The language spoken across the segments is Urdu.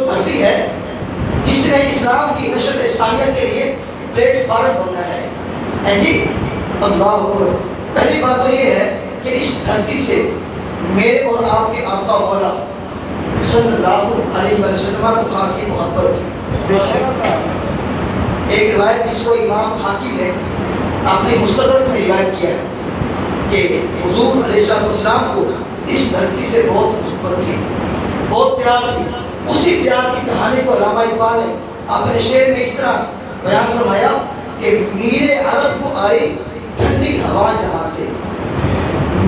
دھرتی ہے جس نے اسلام کی نشر ثانیہ کے لیے پلیٹ فارم بننا ہے جی اللہ اکبر۔ پہلی بات تو یہ ہے کہ اس دھرتی سے میرے اور آپ کے آقا مولا صلی اللہ علیہ وسلم کو خاصی محبت تھی۔ ایک روایت جس کو امام حاکم نے اپنی مستدرک میں روایت کیا ہے کہ حضور علیہ السلام کو اس دھرتی سے بہت محبت تھی، بہت پیار تھی۔ اسی پیار کی کہانی کو علامہ اقبال نے اپنے شعر میں اس طرح بیان فرمایا کہ میر عرب کو آئی ٹھنڈی ہوا جہاں سے،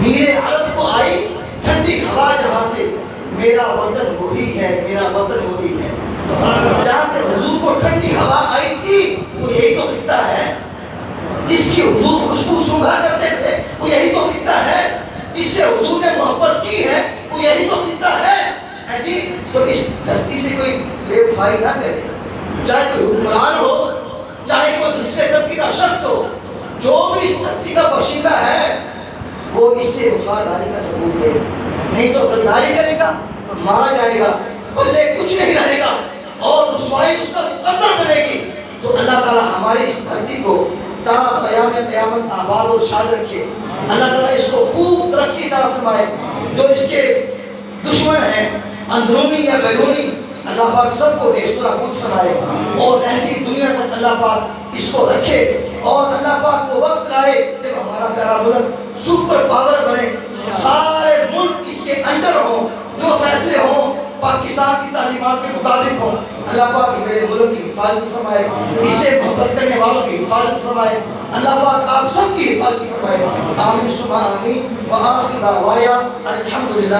میر عرب کو آئی ٹھنڈی ہوا جہاں سے، میرا وطن وہی ہے، میرا وطن وہی ہے۔ جہاں سے حضور کو ٹھنڈی ہوا آئی تھی وہ یہی تو خطہ ہے، جس کی حضور خوشبو سونگھا کرتے تھے وہ یہی تو خطہ ہے، جس سے حضور نے محبت کی ہے وہ یہی تو خطہ ہے جی۔ تو اس دھرتی سے کوئی بے وفائی نہ کرے، چاہے کوئی حکمران ہو، چاہے کوئی نچلے طبقے کا شخص ہو، جو بھی اس دھرتی کا باشندہ ہے وہ اس سے وفاداری کا ثبوت دے، نہیں تو غداری کرے گا تو مارا جائے گا، بلے کچھ نہیں رہے گا اور رسوائی اس کا قدر بنے گی۔ تو اللہ تعالیٰ ہماری اس دھرتی کو تا قیام قیامت آباد اور شاد رکھے۔ اللہ تعالیٰ اس کو خوب ترقی عطا فرمائے۔ جو اس کے دشمن ہیں اندرونی یا بیرونی، اللہ پاک سب کو نیست و نابود فرمائے اور رہتی دنیا تک اللہ پاک اس کو رکھے، اور اللہ پاک کو وقت لائے جب ہمارا پیارا ملک سپر پاور بنے، سارے ملک اس کے اندر ہوں، جو فیصلے ہوں پاکستان کی تعلیمات کے مطابق ہوں۔ اللہ پاک میرے ملک کی حفاظت فرمائے، اس سے محبت کرنے والوں کی حفاظت فرمائے، اللہ پاک آپ سب کی حفاظت فرمائے۔ آمین ثم آمین وآخر دعوانا الحمدللہ۔